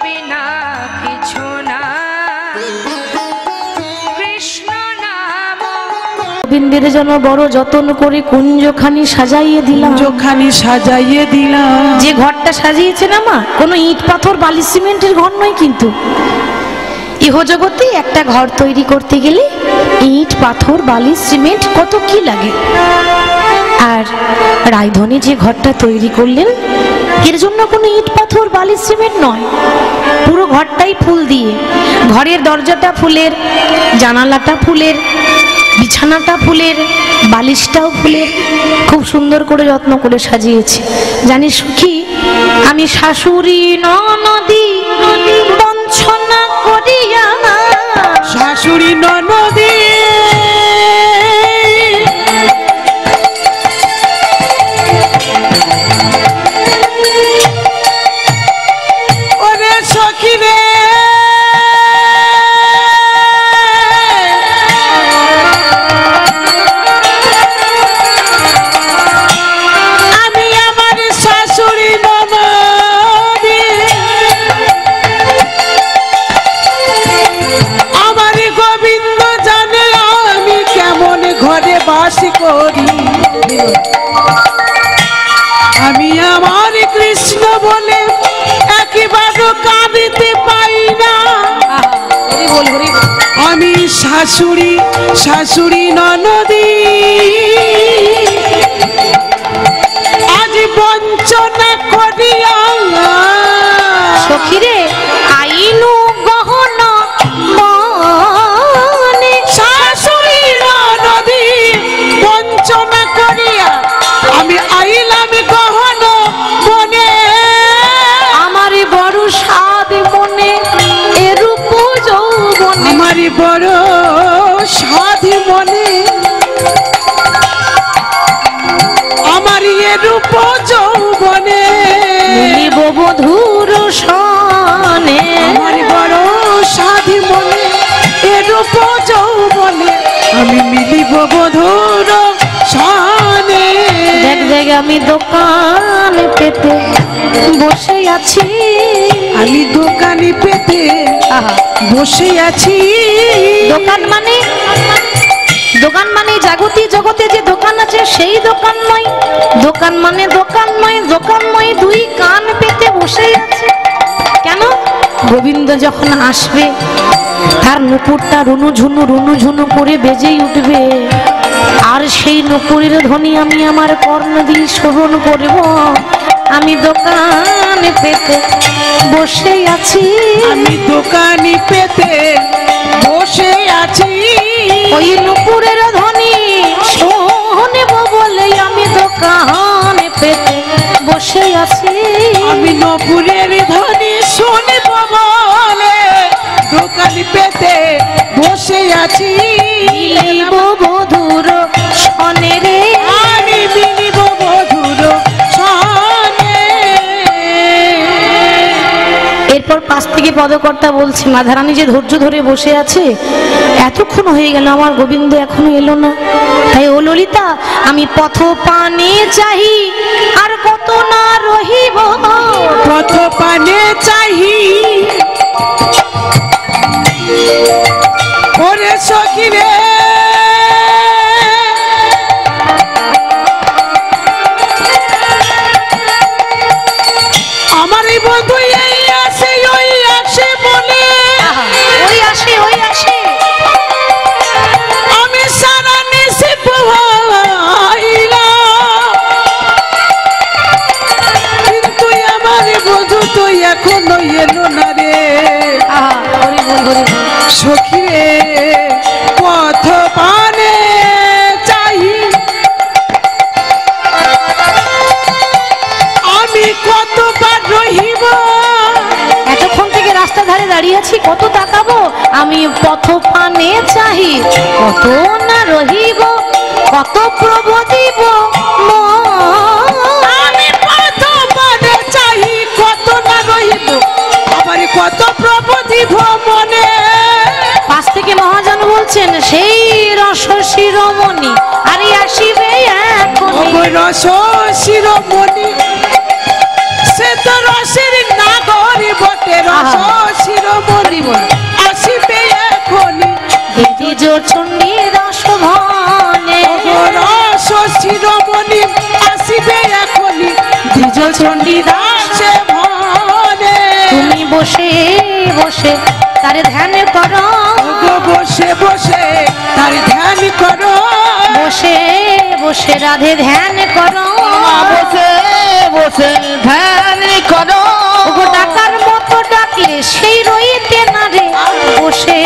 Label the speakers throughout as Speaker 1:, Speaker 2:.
Speaker 1: হবে না কিছু না কৃষ্ণ নাম।
Speaker 2: গোবিন্দের জন্য বড় যত্ন করে কুঞ্জখানি সাজাইয়ে দিলাম,
Speaker 3: কুঞ্জখানি সাজাইয়ে দিলাম।
Speaker 2: যে ঘরটা সাজিয়েছে না মা, কোনো ইট পাথর বালি সিমেন্টের ঘর নয়, কিন্তু ইহজগতে একটা ঘর তৈরি করতে গেলে ইট পাথর বালি সিমেন্ট কত কি লাগে। আর রায়ধনী যে ঘরটা তৈরি করলেন, এর জন্য কোনো ইট পাথর বালি সিমেন্ট নয়, পুরো ঘরটাই ফুল দিয়ে, ঘরের দরজাটা ফুলের, জানালাটা ফুলের, বিছানাটা ফুলের, বালিশটাও ফুলের, খুব সুন্দর করে যত্ন করে সাজিয়েছে। জানিস সখী, আমি শাশুড়ি ননদি বঞ্চনা করিয়া,
Speaker 3: শাশুড়ি ননদি ওরে সখী রে, আমি আমার শাশুড়ি ননদি, আমার গোবিন্দ জানে আমি কেমন ঘরে বাস করি। আমি আমার কৃষ্ণ বলে একেবারে কাঁদিতে পাই না। আমি শাশুড়ি শাশুড়ি ননদি আজ বঞ্চনা করিয়া,
Speaker 2: সখী রে আইনু গহন মনে,
Speaker 3: শাশুড়ি ননদি বঞ্চনা করিয়া আমি আইলাম গহন মনে।
Speaker 2: আমার বড় সাদ মনে এরূপ যৌবনে,
Speaker 3: আমার বড় সাধি মনে, আমার এরূপ যৌবনে,
Speaker 2: মিলিব বধুর সনে,
Speaker 3: আমার বড় সাধি মনে, এরূপ যৌবনে আমি মিলিব বধুর সনে।
Speaker 2: দেখ দেখ আমি দোকান পেতে বসে আছি,
Speaker 3: আমি দোকানে পেতে বসে আছি।
Speaker 2: দোকান মানে, দোকান মানে জাগতি জগতে যে দোকান আছে সেই দোকান নয়, দোকান মানে দোকান নয়, দোকান নয়, দুই কান পেতে বসে আছে। কেন? গোবিন্দ যখন আসবে তার নুপুরটা রুনু ঝুনু করে বেজেই উঠবে, আর সেই নুপুরের ধ্বনি আমি আমার কর্ণ দিয়ে শ্রবণ করব। আমি দোকান পেতে বসে আছি,
Speaker 3: আমি দোকানে পেতে বসে আছি।
Speaker 2: ওই নুপুরের ধ্বনি শুনব বলে আমি দোকান পেতে বসে আছি।
Speaker 3: আমি নপুরের ধ্বনি শুনব বলে দোকান পেতে বসে আছি।
Speaker 2: মিলিব বধুর সনে রে,
Speaker 3: আমি মিলিব বধুর সনে।
Speaker 2: এরপর পাশ থেকে পদকর্তা বলছে, মাধারানী যে ধৈর্য ধরে বসে আছে, এতক্ষণ হয়ে গেল আমার গোবিন্দ এখনো এলো না। তাই ও ললিতা, আমি পথ পানে চাহি আর কত না রহিব,
Speaker 3: পথ পানে চাহি ওরে সখী রে, আমার এই বন্ধু এই আসে ওই আসে বলে,
Speaker 2: ওই আসে ওই আসে,
Speaker 3: আমি সারা নিশে পোহাইলাম, কিন্তু আমার বন্ধু তো এখনো এলো না রে। সখী রে পথ পানে চাহি, আমি কতবার রহিব,
Speaker 2: এতক্ষণ থেকে রাস্তা ধারে দাঁড়িয়ে আছি, কত তাকাবো, আমি পথ পানে চাহি কত না রহিব, কত প্রবদিব
Speaker 3: আমি পথ পানে চাহি কত না রহিব, আবার কত প্রবদিব মনে।
Speaker 2: পাশ থেকে মহাজন বলছেন, সেই রস শিরোমণি আরে আসিবে এখনই,
Speaker 3: রস শিরোমণি সে তো রসের নাগরী বটে, রস
Speaker 2: চণ্ডী দাস ভনে
Speaker 3: রস শিরোমণি আসিবে এখনই দ্বিজ চণ্ডী দাসে ভনে।
Speaker 2: তুমি বসে বসে তারে ধ্যান করো,
Speaker 3: ওগো বসে বসে তার ধ্যান করো,
Speaker 2: বসে বসে রাধে ধ্যান করো,
Speaker 4: বসে বসে ধ্যান করো।
Speaker 2: ওগো ডাকার মতো ডাকলে সেই রইতে না রে, বসে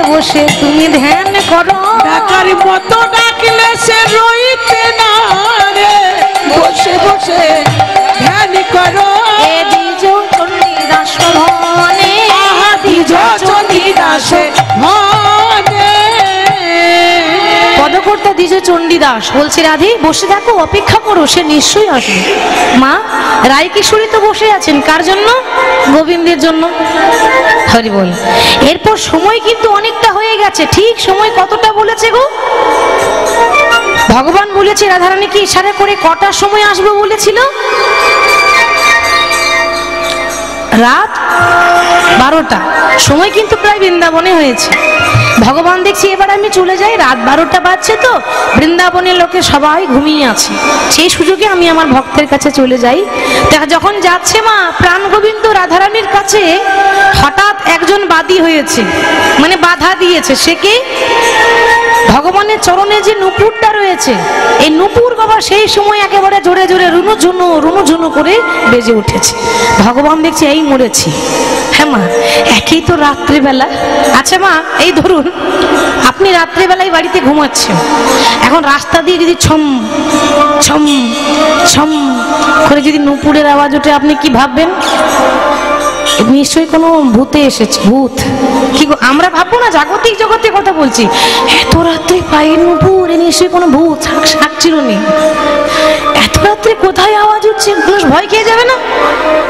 Speaker 2: বসে তুমি ধ্যান করো,
Speaker 3: ডাকার মতো ডাকলে সে রইতে না রে, বসে বসে ধ্যান করো।
Speaker 2: এ দ্বিজ চণ্ডী দাস ভনে
Speaker 3: আহা দ্বিজ চণ্ডী দাসে ভনে।
Speaker 2: পদকর্তা দ্বিজ চণ্ডী দাস বলছে রাধে বসে থাকো, অপেক্ষা করো, সে নিশ্চয়ই আসবে। মা রায় কিশোরী তো বসে আছেন কার জন্য? গোবিন্দের জন্য। হরি বল। এরপর সময় কিন্তু অনেকটা হয়ে গেছে। ঠিক সময় কতটা বলেছে গো? ভগবান বলেছে রাধারানীকে ইশারা করে কটার সময় আসবে বলেছিল? রাত 12টা। সময় কিন্তু প্রায় বৃন্দাবনে হয়েছে। ভগবান দেখছি এবার আমি চলে যাই, রাত 12টা বাজছে তো বৃন্দাবনের লোকে সবাই ঘুমিয়ে আছে, সেই সুযোগে আমি আমার ভক্তের কাছে চলে যাই। দেখা যখন যাচ্ছে মা প্রাণ গোবিন্দ রাধারানীর কাছে, হঠাৎ একজন বাদী হয়েছে, মানে বাধা দিয়েছে। সে কে? ভগবানের চরণে যে নুপুরটা রয়েছে, এই নুপুর বাবা সেই সময় একেবারে জোরে জোরে রুনুঝুনু করে বেজে উঠেছে। ভগবান দেখছে এই মরেছি। হ্যাঁ মা, একই তো রাত্রিবেলা। আচ্ছা মা, এই ধরুন আপনি রাত্রিবেলায় বাড়িতে ঘুমাচ্ছেন, এখন রাস্তা দিয়ে যদি ছম ছম ছম করে যদি নুপুরের আওয়াজ ওঠে, আপনি কি ভাববেন? নিশ্চয়ই কোনো ভূতে এসেছে, ভূত। কি আমরা ভাববো না? জাগতিক জগতের কথা বলছি। এত রাত্রে পায়ের নুপুর, এ নিশ্চয়ই কোনো ভূত সাকছিল নেই। এত রাত্রে কোথায় আওয়াজ হচ্ছে, ভয় খেয়ে যাবে না?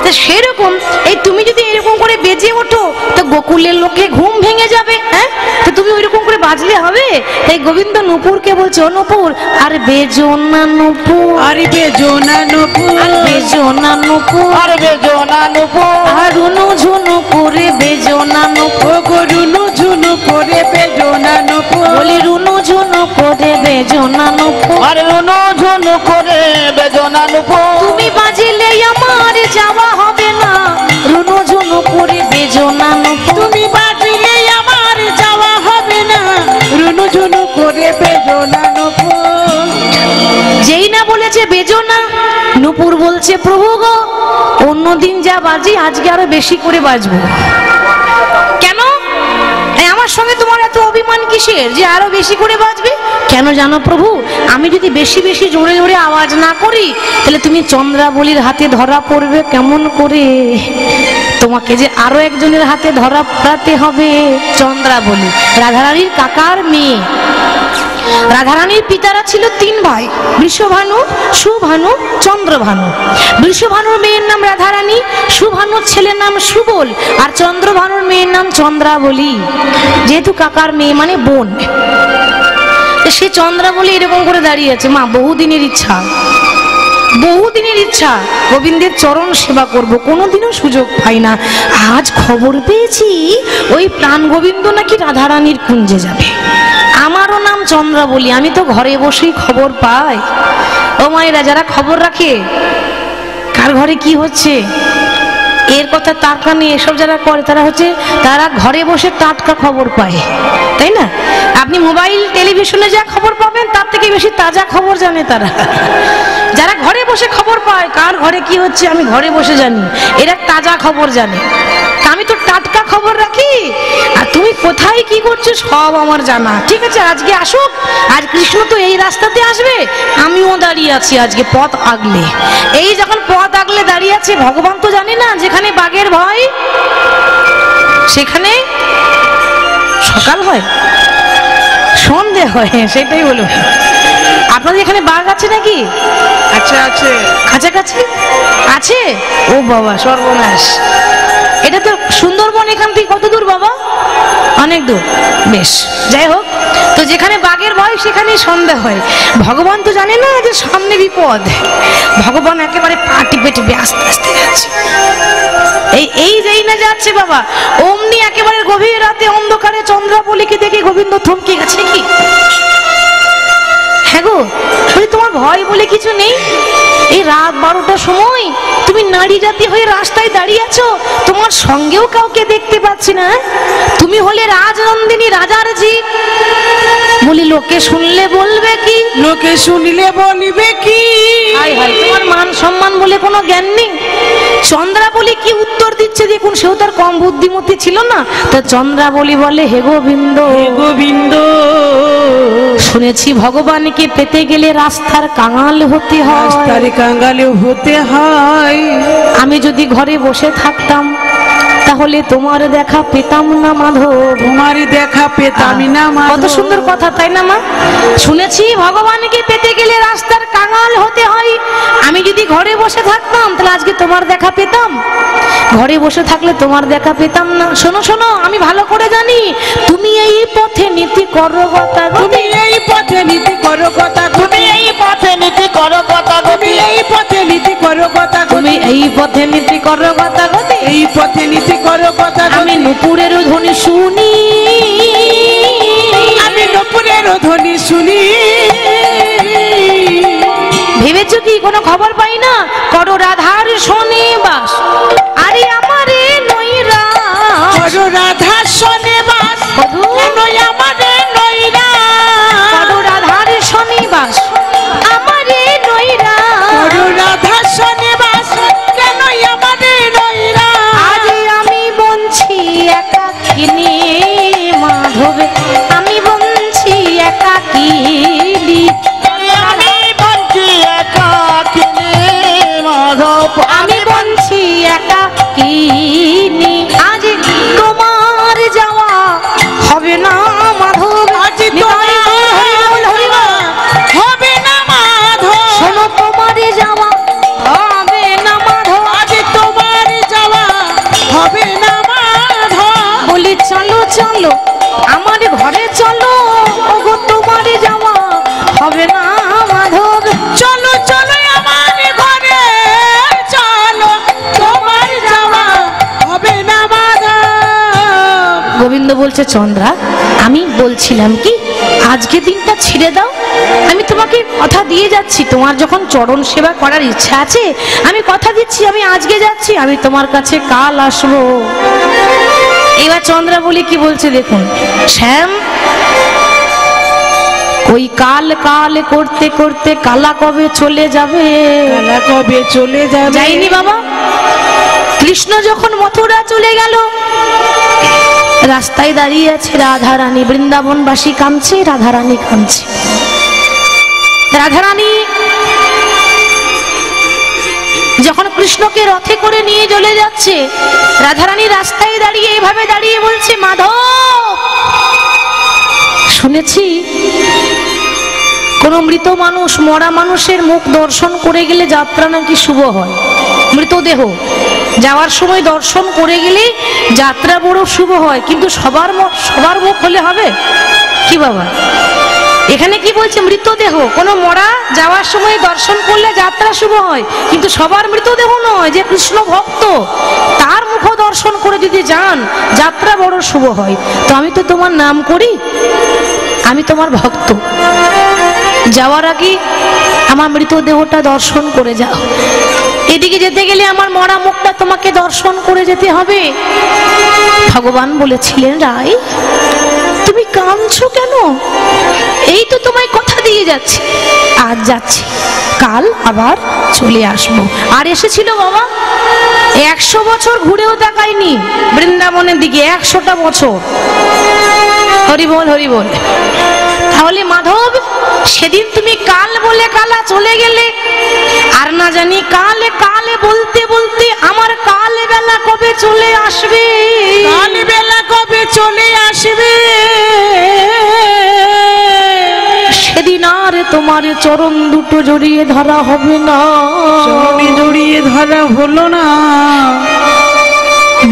Speaker 2: তো সেরকম এই তুমি যদি এরকম করে বেজে ওঠো তো গোকুলের লোকে ঘুম ভেঙে যাবে। হ্যাঁ, তো তুমি ওইরকম করে বাজলে হবে? তাই গোবিন্দ নুপুরকে বলছে, ও নুপুর, আরে বেজো না নুপুর,
Speaker 3: আরে বেজো না নুপুর,
Speaker 2: আরে বেজো না নুপুর,
Speaker 4: আর বেজো না নুপুর,
Speaker 2: আর রুনুঝুনু করে বেজো না নুপুর,
Speaker 3: ওগো রুনুঝুনু করে বেজো না নুপুর,
Speaker 2: বলি রুনুঝুনু করে বেজো না নুপুর,
Speaker 4: আর রুনুঝুনু করে বেজো না নুপুর।
Speaker 2: তুমি বাজিলে আমার যাওয়া হবে না, রুনুঝুনু করে বেজো না নুপুর,
Speaker 3: তুমি বাজিলে আমার যাওয়া হবে না, রুনুঝুনু করে বেজো না নুপুর।
Speaker 2: যেই না বলেছে বেজো না, নুপুর বলছে প্রভু গো, অন্যদিন যা বাজি আজকে আরো বেশি করে বাজবো। কেন? আমার সঙ্গে তোমার এত অভিমান কিসের যে আরো বেশি করে বাজবে? কেন জানো প্রভু, আমি যদি বেশি বেশি জোরে জোরে আওয়াজ না করি তাহলে তুমি চন্দ্রাবলীর হাতে ধরা পড়বে কেমন করে? তোমাকে যে আরো একজনের হাতে ধরা পড়াতে হবে। চন্দ্রাবলী রাধারানীর কাকার মেয়ে। রাধারানীর পিতারা ছিল 3 ভাই, বৃষভানু, সুভানু, চন্দ্রভানু। বৃষভানুর মেয়ের নাম রাধারানী, সুভানুর ছেলের নাম সুবল, আর চন্দ্রভানুর মেয়ের নাম চন্দ্রাবলী। যেহেতু কাকার মেয়ে মানে বোন, সে চন্দ্রাবলী এরকম করে দাঁড়িয়ে আছে। মা বহুদিনের ইচ্ছা, বহুদিনের ইচ্ছা গোবিন্দের চরণ সেবা করব, কোনোদিনও সুযোগ পাই না। আজ খবর পেয়েছি ওই প্রাণ গোবিন্দ নাকি রাধারানীর কুঞ্জে যাবে। আমারও নাম চন্দ্রাবলী, আমি তো ঘরে বসেই খবর পাই। ও মায়েরা, যারা খবর রাখে কার ঘরে কি হচ্ছে এর কথা তার কানে এসব যারা করে, তারা ঘরে বসে টাটকা খবর পায়, তাই না? আপনি মোবাইল টেলিভিশনে যা খবর পাবেন তার থেকে বেশি তাজা খবর জানে তারা। যারা ঘরে বসে খবর পায় কার ঘরে কি হচ্ছে আমি ঘরে বসে জানি, এরা তাজা খবর জানে। আমি তো টাটকা খবর রাখি, আর তুমি কোথায় কি করছো সব আমার জানা। ঠিক আছে, আজকে আসুক, আজ কৃষ্ণ তো এই রাস্তাতে আসবে, আমিও দাঁড়িয়ে আছি আজকে পথ আগলে। এই যখন পথ আগলে দাঁড়িয়ে আছে, ভগবান তো জানে না যেখানে বাঘের ভয় সেখানে সকাল হয়, সন্ধে হয়, সেটাই হলো। আপনাদের এখানে বাঘ আছে নাকি?
Speaker 3: আচ্ছা, আছে
Speaker 2: কাছাকাছি আছে? ও বাবা, সর্বনাশ। এটা তো সুন্দরবন, এখান থেকে কত দূর বাবা? অনেক দূর। বেশ, যাই হোক, তো যেখানে বাঘের ভয় সেখানেই সন্দেহ হয়। ভগবান তো জানে না যে সামনে বিপদ। ভগবান একেবারে পা টিপে টিপে আস্তে আস্তে যাচ্ছে। এই যেই না যাচ্ছে বাবা, অমনি একেবারে গভীর রাতে অন্ধকারে চন্দ্রাবলীকে দেখে গোবিন্দ থমকে গেছে। কি হ্যাঁ গো, তোমার ভয় বলে কিছু নেই? এই রাত 12টার সময় তুমি নারী জাতি হয়ে রাস্তায় দাঁড়িয়ে আছো, তোমার সঙ্গেও কাউকে দেখতে পাচ্ছি না। তুমি হলে রাজনন্দিনী, রাজার জি। বলি লোকে শুনলে বলবে কি?
Speaker 3: লোকে শুনলে বলবে কি?
Speaker 2: হাই হাই, তোমার মান সম্মান বলে কোনো জ্ঞান নেই। চন্দ্রাবলী কি উত্তর দিচ্ছে দেখুন, সেও তার কম বুদ্ধিমতী ছিল না। তো চন্দ্রাবলী বলে, হে গোবিন্দ,
Speaker 3: হে গোবিন্দ,
Speaker 2: শুনেছি ভগবানকে পেতে গেলে রাস্তার কাঙাল হতে হয়।
Speaker 3: রাস্তার কাঙালে হতে হয়।
Speaker 2: আমি যদি ঘরে বসে থাকতাম তাহলে তোমার দেখা পেতাম না মাধব।
Speaker 3: তোমার দেখা পেতাম না মাধব।
Speaker 2: কত সুন্দর কথা, তাই না মা? শুনেছি ভগবানকে পেতে গেলে রাস্তার কাঙাল হতে হয়। আমি যদি ঘরে বসে থাকতাম তাহলে আজকে তোমার দেখা পেতাম। ঘরে বসে থাকলে তোমার দেখা পেতাম না। শোনো শোনো, আমি ভালো করে জানি তুমি এই পথে নীতি করো কথা।
Speaker 3: তুমি এই পথে নীতি করো কথা।
Speaker 4: তুমি এই পথে নীতি করো কথা।
Speaker 3: তুমি এই পথে নীতি করো কথা।
Speaker 2: তুমি এই পথে নীতি করো কথা।
Speaker 3: এই পথে নীতি করো কথা।
Speaker 2: আমি নুপুরের ধ্বনি শুনি,
Speaker 3: আমি নুপুরের ধ্বনি শুনি।
Speaker 2: ভেবেছো কি কোনো খবর পাই না? করো রাধার শোনে বাস, আরে আমারে নইরা।
Speaker 3: করো রাধার শোনে বাস, কেন আমারে নইরা।
Speaker 2: করো রাধার শোনে বাস, আমারে নইরা।
Speaker 3: করো রাধার শোনে বাস, কেন আমারে নইরা।
Speaker 2: আজ আমি বঞ্ছি একাকিনী মাধবে, আমি বঞ্ছি একাকিনী।
Speaker 4: আমি বঞ্চি একাকিনী মাধব।
Speaker 2: আমি বঞ্ছি একাকিনী। আজ তোমার যাওয়া হবে না মাধব।
Speaker 3: আজ তোমার হবে না মাধব।
Speaker 2: শোনো, তোমার যাওয়া হবে না মাধব।
Speaker 3: আজ তোমার যাওয়া হবে না মাধব।
Speaker 2: বলি চলো চলো আমার ঘরে চলো, ওগো তোমার যাওয়া হবে না মাধব।
Speaker 3: চলো চলো আমার ঘরে চলো, তোমার যাওয়া হবে না মাধব।
Speaker 2: গোবিন্দ বলছে, চন্দ্রা আমি বলছিলাম কি, আজকে দিনটা ছেড়ে দাও। আমি তোমাকে কথা দিয়ে যাচ্ছি, তোমার যখন চরণ সেবা করার ইচ্ছা আছে, আমি কথা দিচ্ছি আমি আজকে যাচ্ছি, আমি তোমার কাছে কাল আসবো। এবার চন্দ্রাবলী কি বলছে দেখুন, শ্যাম ওই কাল কাল করতে করতে কালা কবে চলে যাবে?
Speaker 3: কালা কবে চলে যাবে?
Speaker 2: যাইনি বাবা। কৃষ্ণ যখন মথুরা চলে গেল, রাস্তায় দাঁড়িয়ে আছে রাধারানী। বৃন্দাবনবাসী কাঁদছে, রাধারানী কাঁদছে। রাধারানী যখন কৃষ্ণকে রথে করে নিয়ে চলে যাচ্ছে, রাধারানী রাস্তায় দাঁড়িয়ে এভাবে দাঁড়িয়ে বলছে, মাধব শুনেছি কোন মৃত মানুষ, মরা মানুষের মুখ দর্শন করে গেলে যাত্রা নাকি শুভ হয়। মৃতদেহ যাওয়ার সময় দর্শন করে গেলে যাত্রা বড় শুভ হয়, কিন্তু সবার মুখ হলে হবে কি বাবা? এখানে কি বলছে, মৃতদেহ কোন মরা যাওয়ার সময় দর্শন করলে যাত্রা শুভ হয়, কিন্তু সবার মৃতদেহ নয়। যে কৃষ্ণ ভক্ত তার মুখ দর্শন করে যদি যান যাত্রা বড় শুভ হয়। তো আমি তো তোমার নাম করি, আমি তোমার ভক্ত, যাওয়ার আগে আমার মৃতদেহটা দর্শন করে যাও। এদিকে যেতে গেলে আমার মরা মুখটা তোমাকে দর্শন করে যেতে হবে। ভগবান বলেছিলেন, রাই তুমি কাঁদছো কেন? এই তো তোমায় কথা দিয়ে যাচ্ছি, আজ যাচ্ছি, কাল আবার চলে আসবো। আর এসেছিল বাবা 100 বছর ঘুরেও তাকায়নি বৃন্দাবনের দিকে, 100টা বছর। হরি বল হরি বল। তাহলে মাধব সেদিন তুমি কাল বলে কালা চলে গেলে, আর না জানি কালে কালে বলতে বলতে আমার কাল বেলা কবে চলে আসবে?
Speaker 3: কাল বেলা কবে চলে আসবে?
Speaker 2: সেদিন আর তোমার চরণ দুটো জড়িয়ে ধরা হবে না।
Speaker 3: চরণে জড়িয়ে ধরা হলো না।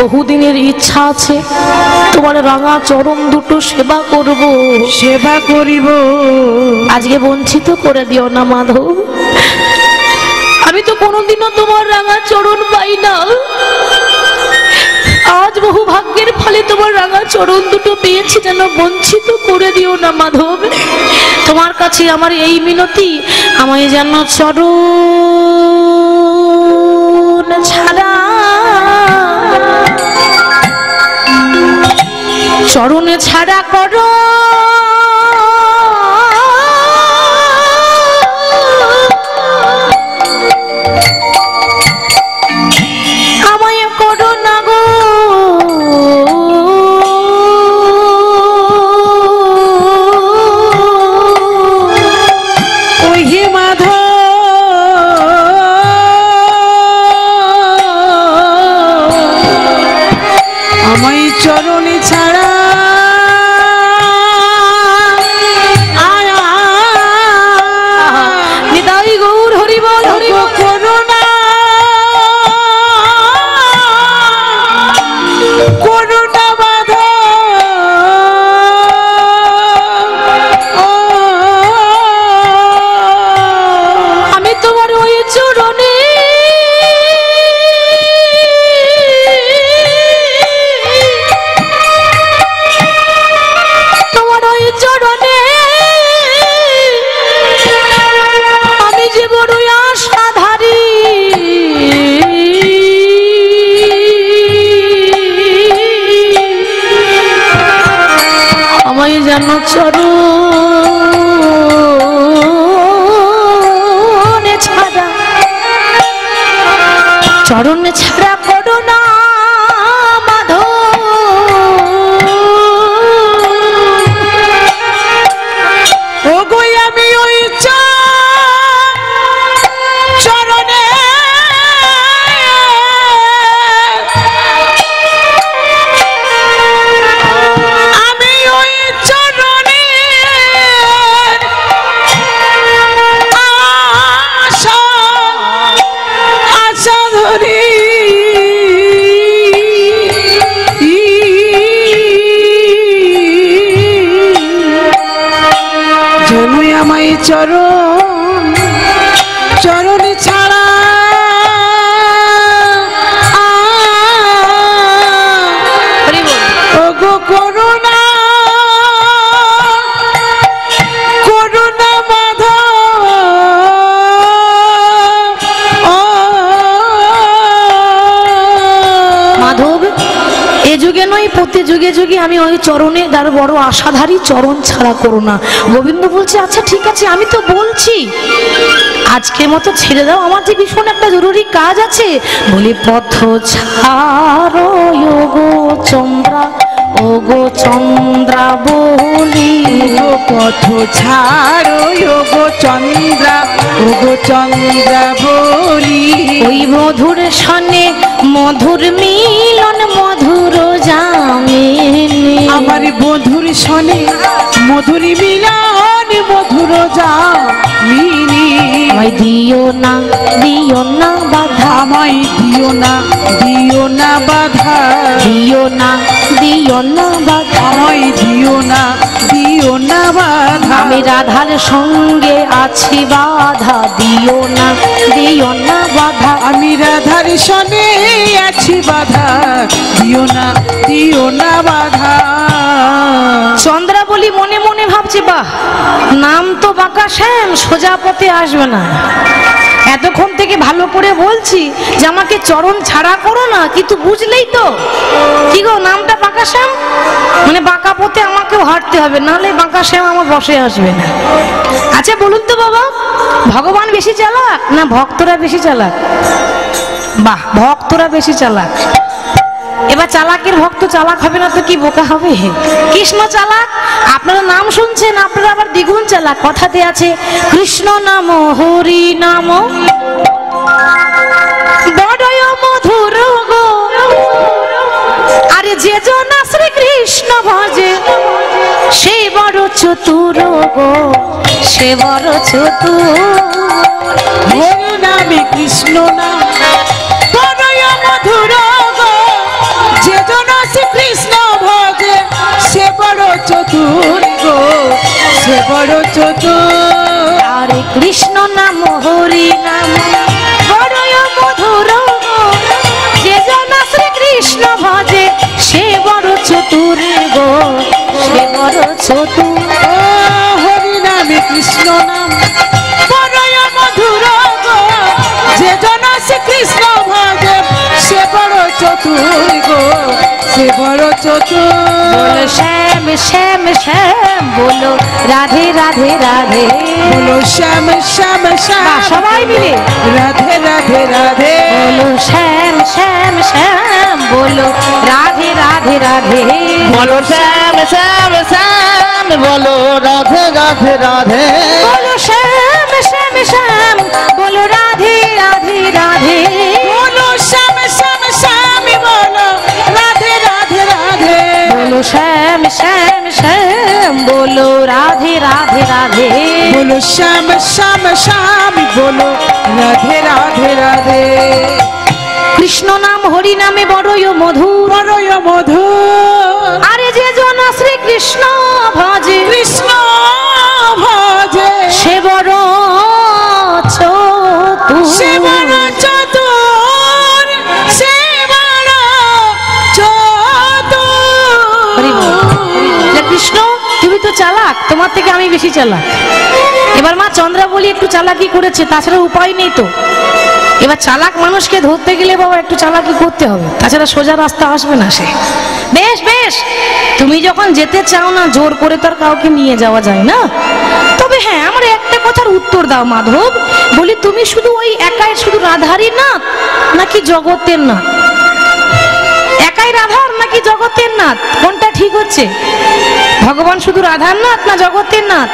Speaker 2: বহুদিনের ইচ্ছা আছে তোমার রাঙা চরণ দুটো সেবা করব,
Speaker 3: সেবা করিব।
Speaker 2: আজকে বঞ্চিত করে দিও না মাধব। আমি তো কোনোদিনও তোমার রাঙা চরণ পাই না, আজ বহু ভাগ্যের ফলে তোমার রাঙা চরণ দুটো পেয়েছি, যেন বঞ্চিত করে দিও না মাধব। তোমার কাছে আমার এই মিনতি, আমায় যেন চরণ ছাড়া, চরণে ছাড়া করো আমায় করো না গো।
Speaker 3: ওই হে মাধব, আমায় চরণে ছাড়া
Speaker 2: নিতাই গৌর হরি বল হরি বল।
Speaker 3: করুণা করুণা মাধব,
Speaker 2: আমি তোমার ওই চরণে তোমার ওই চরণে আমি যে বড়ই আশাধারী, আমায় যেন চরণে ছাড়া, চরণে ছাড়া করো না মাধব।
Speaker 3: ও গো আমি ওই চরণে আমি ওই চরণে আশা আশা ধরি জনই আমায় চরণে ছাড়া
Speaker 2: হরি বল।
Speaker 3: ও গো করুণা করুণা মাধব,
Speaker 2: মাধব, এ যুগে নয় প্রতি যুগে যুগে আমি ওই চরণে তার বড় আশাধারী, চরণ ছাড়া করো না। গোবিন্দ বলছে আচ্ছা ঠিক আছে, আমি তো বলছি আজকের মতো ছেড়ে দাও, আমার যে ভীষণ একটা জরুরি কাজ আছে। বলি পথ ছাড়ো গো চন্দ্রা, ও গো চন্দ্রা বলি,
Speaker 3: ও পথ ছাড়ো গো চন্দ্রা, ও গো চন্দ্রা বলি।
Speaker 2: ওই মধুর সনে মধুর মিলন মধুর জামিনী,
Speaker 3: আমার বধুর সনে মধুর মিলন মধুর জামিনী।
Speaker 2: আমায় দিও না বাধা,
Speaker 3: আমায় দিও না বাধা,
Speaker 2: দিও না বাধা,
Speaker 3: আমায় দিও না বাধা।
Speaker 2: আমি রাধার সঙ্গে আছি বাধা, দিও না বাধা,
Speaker 3: আমি রাধার সনে আছি বাধা, দিও না বাধা।
Speaker 2: চন্দ্রা বলি মনে মনে ভাবছি বাহ, নাম তো বাঁকা শ্যাম, সোজা পথে আসবে না। এতক্ষণ থেকে ভালো করে বলছি যে আমাকে চরণ ছাড়া করো না, কিন্তু বুঝলেই তো কি গো, নামটা বাঁকা শ্যাম, মানে বাঁকা পথে আমাকেও হাঁটতে হবে, নাহলে বাঁকা শ্যাম আমার বসে আসবে না। আচ্ছা বলুন তো বাবা, ভগবান বেশি চালাক না ভক্তরা বেশি চালাক? বাহ, ভক্তরা বেশি চালাক। এবার চালাকের ভক্ত চালাক হবে না তো কি বোকা হবে? কৃষ্ণ চালাক, আপনারা নাম শুনছেন, আপনারা আবার দ্বিগুণ চালাক। কথাতে আছে কৃষ্ণ নাম হরি নাম বড়ই মধুর গো, আরে যে জন শ্রীকৃষ্ণ ভজে সে বড় চতুর গো, সে বড় চতুর।
Speaker 3: হরি নামে কৃষ্ণ নাম বড়ই মধুর গো, সে বড় চতুর।
Speaker 2: আরে কৃষ্ণ নাম হরি নাম বড়ই মধুর গো, যে জন শ্রী কৃষ্ণ ভজে সে বড় চতুর গো, সে বড় চতুর।
Speaker 3: ও হরি নামে কৃষ্ণ নাম বড়ই মধুর গো, যে জন শ্রী কৃষ্ণ ভজে সে বড় চতুর গো, সে বড় চতুর।
Speaker 2: বলো শ্যাম শ্যাম শ্যাম, বলো রাধে রাধে রাধে,
Speaker 3: বলো শ্যাম শ্যাম শ্যাম,
Speaker 2: বাহ, সবাই মিলে
Speaker 3: রাধে রাধে রাধে,
Speaker 2: বলো শ্যাম শ্যাম শ্যাম, বলো রাধে রাধে রাধে,
Speaker 4: বলো শ্যাম শ্যাম শ্যাম, বলো রাধে রাধে রাধে,
Speaker 2: বলো শ্যাম শ্যাম শ্যাম, বলো রাধে রাধে রাধে,
Speaker 3: বলো শ্যাম শ্যাম শ্যাম, বলো রাধে রাধে রাধে,
Speaker 2: বলো শ্যাম শ্যাম শ্যাম, বলো রাধে রাধে রাধে,
Speaker 3: বলো শ্যাম শ্যাম শ্যাম, বলো রাধে রাধে রাধে।
Speaker 2: কৃষ্ণ নাম হরি নামে বড়ই মধুর,
Speaker 3: বড়ই মধুর,
Speaker 2: আরে যে জন শ্রী কৃষ্ণ ভজে
Speaker 3: কৃষ্ণ ভজে
Speaker 2: সে বড় চতুর,
Speaker 3: সে বড় চতুর, সে বড়
Speaker 2: হরি বল।
Speaker 3: চতুর।
Speaker 2: যে কৃষ্ণ তুমি তো চালাক, তোমার থেকে আমি বেশি চালাক। এবার মা চন্দ্রাবলী একটু চালাকি করেছে, তাছাড়া উপায় নেই তো। এবার চালাক মানুষকে ধরতে গেলে বাবা একটু চালাকি করতে হবে, তাছাড়া সোজা রাস্তা আসবে না সে। বেশ বেশ, তুমি যখন যেতে চাও না, জোর করে তো আর কাউকে নিয়ে যাওয়া যায় না। তবে হ্যাঁ, আমার একটা কথার উত্তর দাও মাধব, বলি তুমি শুধু ওই একাই শুধু রাধারই নাথ নাকি জগতের নাথ? একাই রাধার নাকি জগতের নাথ, কোনটা ঠিক হচ্ছে? ভগবান শুধু রাধার নাথ না জগতের নাথ?